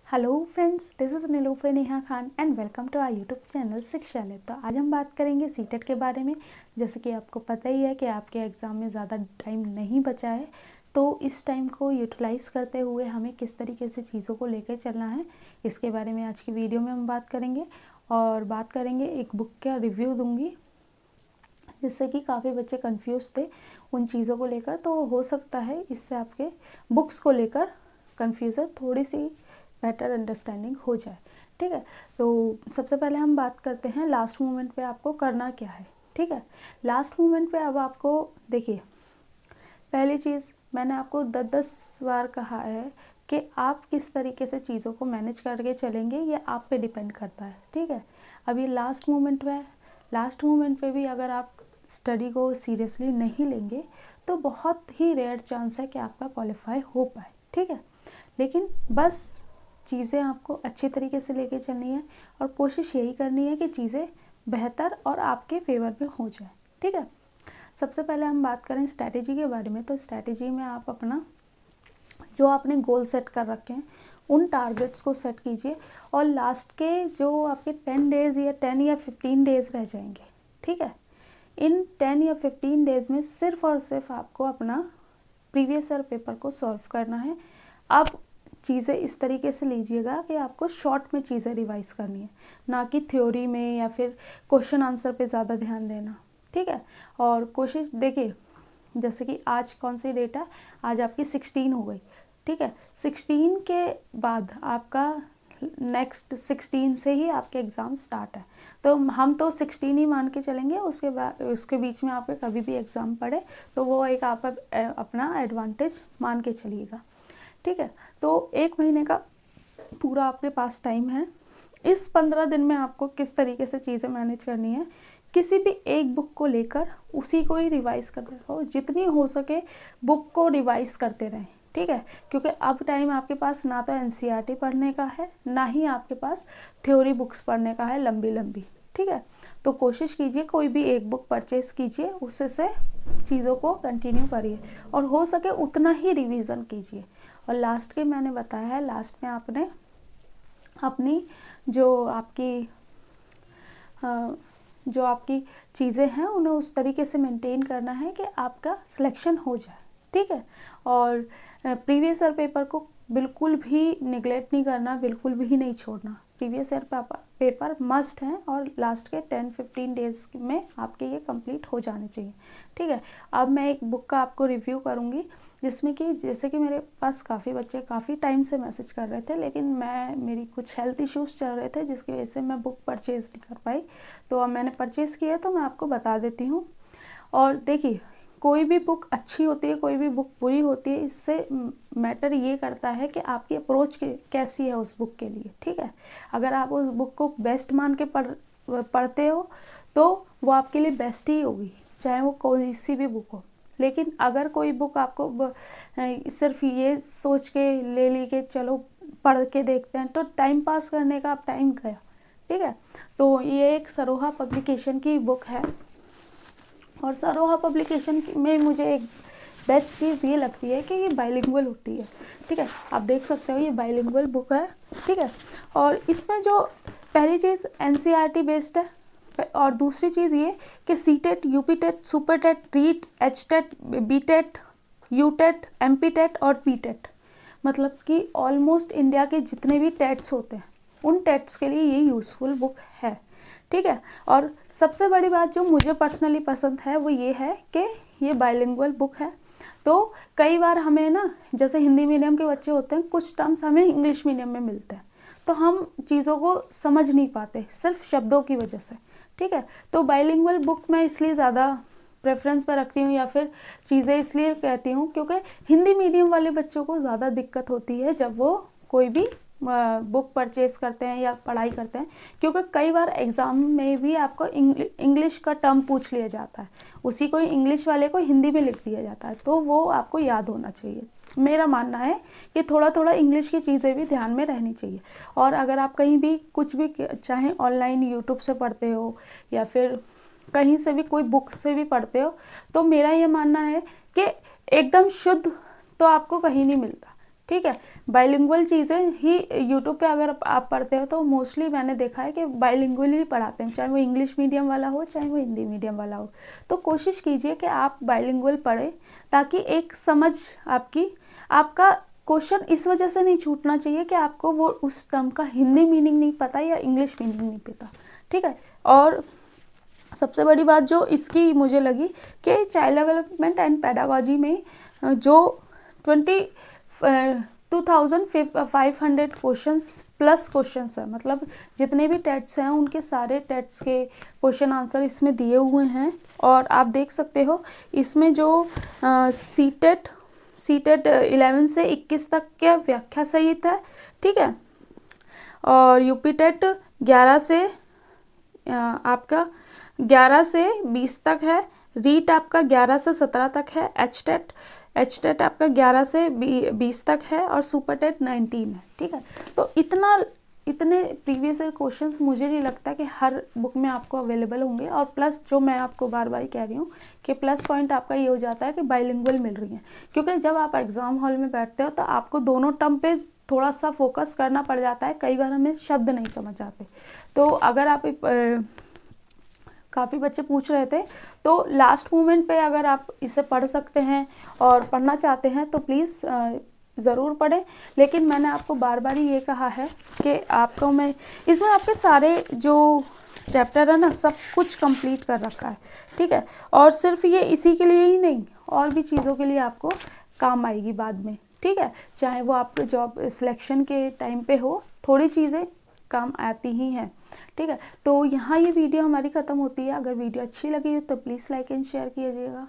Hello friends, this is Nilofar Neha Khan and welcome to our YouTube channel Shikshalaya. तो आज हम बात करेंगे सीटेट के बारे में। जैसे कि आपको पता ही है कि आपके एग्ज़ाम में ज़्यादा टाइम नहीं बचा है, तो इस टाइम को यूटिलाइज़ करते हुए हमें किस तरीके से चीज़ों को लेकर चलना है, इसके बारे में आज की वीडियो में हम बात करेंगे। और बात करेंगे, एक बुक का रिव्यू दूँगी जिससे कि काफ़ी बच्चे कंफ्यूज थे उन चीज़ों को लेकर। तो हो सकता है इससे आपके बुक्स को लेकर कन्फ्यूज़न थोड़ी सी बेटर अंडरस्टैंडिंग हो जाए। ठीक है, तो सबसे पहले हम बात करते हैं लास्ट मोमेंट पे आपको करना क्या है। ठीक है, लास्ट मोमेंट पे अब आपको देखिए, पहली चीज़ मैंने आपको 10-10 बार कहा है कि आप किस तरीके से चीज़ों को मैनेज करके चलेंगे, ये आप पे डिपेंड करता है। ठीक है, अब ये लास्ट मोमेंट पे है, लास्ट मोमेंट पे भी अगर आप स्टडी को सीरियसली नहीं लेंगे तो बहुत ही रेयर चांस है कि आपका क्वालिफाई हो पाए। ठीक है, लेकिन बस चीज़ें आपको अच्छी तरीके से लेके चलनी है और कोशिश यही करनी है कि चीज़ें बेहतर और आपके फेवर में हो जाए। ठीक है, सबसे पहले हम बात करें स्ट्रैटेजी के बारे में। तो स्ट्रैटेजी में आप अपना जो आपने गोल सेट कर रखे हैं उन टारगेट्स को सेट कीजिए और लास्ट के जो आपके 10 डेज़ या 10 या 15 डेज़ रह जाएंगे, ठीक है, इन 10 या 15 डेज़ में सिर्फ और सिर्फ आपको अपना प्रीवियस ईयर पेपर को सॉल्व करना है। अब चीज़ें इस तरीके से लीजिएगा कि आपको शॉर्ट में चीज़ें रिवाइज करनी है, ना कि थ्योरी में या फिर क्वेश्चन आंसर पे ज़्यादा ध्यान देना। ठीक है, और कोशिश देखिए, जैसे कि आज कौन सी डेट है, आज आपकी 16 हो गई। ठीक है, 16 के बाद आपका नेक्स्ट 16 से ही आपके एग्ज़ाम स्टार्ट है, तो हम तो 16 ही मान के चलेंगे। उसके बाद उसके बीच में आपके कभी भी एग्ज़ाम पड़े तो वो एक आप अपना एडवांटेज मान के चलिएगा। ठीक है, तो 1 महीने का पूरा आपके पास टाइम है। इस 15 दिन में आपको किस तरीके से चीज़ें मैनेज करनी है, किसी भी एक बुक को लेकर उसी को ही रिवाइज़ करते रहो, जितनी हो सके बुक को रिवाइज़ करते रहें। ठीक है, क्योंकि अब टाइम आपके पास ना तो एनसीईआरटी पढ़ने का है, ना ही आपके पास थ्योरी बुक्स पढ़ने का है लंबी लंबी। ठीक है, तो कोशिश कीजिए कोई भी एक बुक परचेज़ कीजिए, उससे से चीज़ों को कंटिन्यू करिए और हो सके उतना ही रिवीजन कीजिए। और लास्ट के मैंने बताया है, लास्ट में आपने अपनी जो आपकी चीज़ें हैं उन्हें उस तरीके से मेंटेन करना है कि आपका सिलेक्शन हो जाए। ठीक है, और प्रीवियस ईयर पेपर को बिल्कुल भी निगलेक्ट नहीं करना, बिल्कुल भी नहीं छोड़ना। प्रीवियस ईयर पेपर मस्ट हैं और लास्ट के 10-15 डेज़ में आपके ये कंप्लीट हो जाने चाहिए। ठीक है, अब मैं एक बुक का आपको रिव्यू करूँगी जिसमें कि जैसे कि मेरे पास काफ़ी बच्चे काफ़ी टाइम से मैसेज कर रहे थे, लेकिन मेरी कुछ हेल्थ इश्यूज़ चल रहे थे जिसकी वजह से मैं बुक परचेज़ नहीं कर पाई। तो अब मैंने परचेज़ किया तो मैं आपको बता देती हूँ। और देखिए, कोई भी बुक अच्छी होती है, कोई भी बुक बुरी होती है, इससे मैटर ये करता है कि आपकी अप्रोच कैसी है उस बुक के लिए। ठीक है, अगर आप उस बुक को बेस्ट मान के पढ़ते हो तो वो आपके लिए बेस्ट ही होगी, चाहे वो कोई सी भी बुक हो। लेकिन अगर कोई बुक आपको सिर्फ ये सोच के ले ली कि चलो पढ़ के देखते हैं, तो टाइम पास करने का अब टाइम गया। ठीक है, तो ये एक सरोहा पब्लिकेशन की बुक है और सरोहा पब्लिकेशन में मुझे एक बेस्ट चीज़ ये लगती है कि ये बाइलिंगुअल होती है। ठीक है, आप देख सकते हो ये बाइलिंगुअल बुक है। ठीक है, और इसमें जो पहली चीज़ एनसीईआरटी बेस्ड है, और दूसरी चीज़ ये कि CTET, UPTET, SuperTET, REET, HTET, BTET, UTET, MPTET और पीटेट, मतलब कि ऑलमोस्ट इंडिया के जितने भी टेट्स होते हैं उन टेट्स के लिए ये यूज़फुल बुक है। ठीक है, और सबसे बड़ी बात जो मुझे पर्सनली पसंद है वो ये है कि ये बाइलिंगुअल बुक है। तो कई बार हमें ना, जैसे हिंदी मीडियम के बच्चे होते हैं, कुछ टर्म्स हमें इंग्लिश मीडियम में मिलते हैं तो हम चीज़ों को समझ नहीं पाते सिर्फ शब्दों की वजह से। ठीक है, तो बाइलिंगुअल बुक मैं इसलिए ज़्यादा प्रेफरेंस पर रखती हूँ या फिर चीज़ें इसलिए कहती हूँ क्योंकि हिंदी मीडियम वाले बच्चों को ज़्यादा दिक्कत होती है जब वो कोई भी बुक परचेज़ करते हैं या पढ़ाई करते हैं, क्योंकि कई बार एग्ज़ाम में भी आपको इंग्लिश का टर्म पूछ लिया जाता है, उसी को इंग्लिश वाले को हिंदी में लिख दिया जाता है, तो वो आपको याद होना चाहिए। मेरा मानना है कि थोड़ा थोड़ा इंग्लिश की चीज़ें भी ध्यान में रहनी चाहिए। और अगर आप कहीं भी कुछ भी, चाहे ऑनलाइन यूट्यूब से पढ़ते हो या फिर कहीं से भी कोई बुक से भी पढ़ते हो, तो मेरा ये मानना है कि एकदम शुद्ध तो आपको कहीं नहीं मिलता। ठीक है। बाइलिंगुअल चीज़ें ही यूट्यूब पे अगर आप पढ़ते हो तो मोस्टली मैंने देखा है कि बाइलिंगुअल ही पढ़ाते हैं, चाहे वो इंग्लिश मीडियम वाला हो चाहे वो हिंदी मीडियम वाला हो। तो कोशिश कीजिए कि आप बाइलिंगुअल पढ़ें, ताकि एक समझ आपका क्वेश्चन इस वजह से नहीं छूटना चाहिए कि आपको वो उस टर्म का हिंदी मीनिंग नहीं पता या इंग्लिश मीनिंग नहीं पता, ठीक है। और सबसे बड़ी बात जो इसकी मुझे लगी कि चाइल्ड डेवलपमेंट एंड पेडागोजी में जो 2500 प्लस क्वेश्चंस है, मतलब जितने भी टेट्स हैं उनके सारे टेट्स के क्वेश्चन आंसर इसमें दिए हुए हैं। और आप देख सकते हो इसमें जो सीटेट 11 से 21 तक के व्याख्या सहित है, ठीक है। और यूपी टेट 11 से आपका 11 से 20 तक है, रीट आपका 11 से 17 तक है, एच टेट आपका 11 से 20 तक है, और सुपर टेट 19 है, ठीक है। तो इतने प्रीवियस क्वेश्चंस मुझे नहीं लगता कि हर बुक में आपको अवेलेबल होंगे। और प्लस जो मैं आपको बार बार कह रही हूँ कि प्लस पॉइंट आपका ये हो जाता है कि बाइलिंगुअल मिल रही है, क्योंकि जब आप एग्ज़ाम हॉल में बैठते हो तो आपको दोनों टर्म पे थोड़ा सा फोकस करना पड़ जाता है, कई बार हमें शब्द नहीं समझ आते। तो अगर आप काफ़ी बच्चे पूछ रहे थे, तो लास्ट मोमेंट पे अगर आप इसे पढ़ सकते हैं और पढ़ना चाहते हैं तो प्लीज़ ज़रूर पढ़ें। लेकिन मैंने आपको बार बार ही ये कहा है कि आपको मैं इसमें आपके सारे जो चैप्टर है ना सब कुछ कंप्लीट कर रखा है, ठीक है। और सिर्फ ये इसी के लिए ही नहीं, और भी चीज़ों के लिए आपको काम आएगी बाद में, ठीक है। चाहे वो आपके जॉब सिलेक्शन के टाइम पे हो, थोड़ी चीज़ें काम आती ही हैं, ठीक है। तो यहाँ ये वीडियो हमारी ख़त्म होती है। अगर वीडियो अच्छी लगी हो तो प्लीज़ लाइक एंड शेयर कीजिएगा।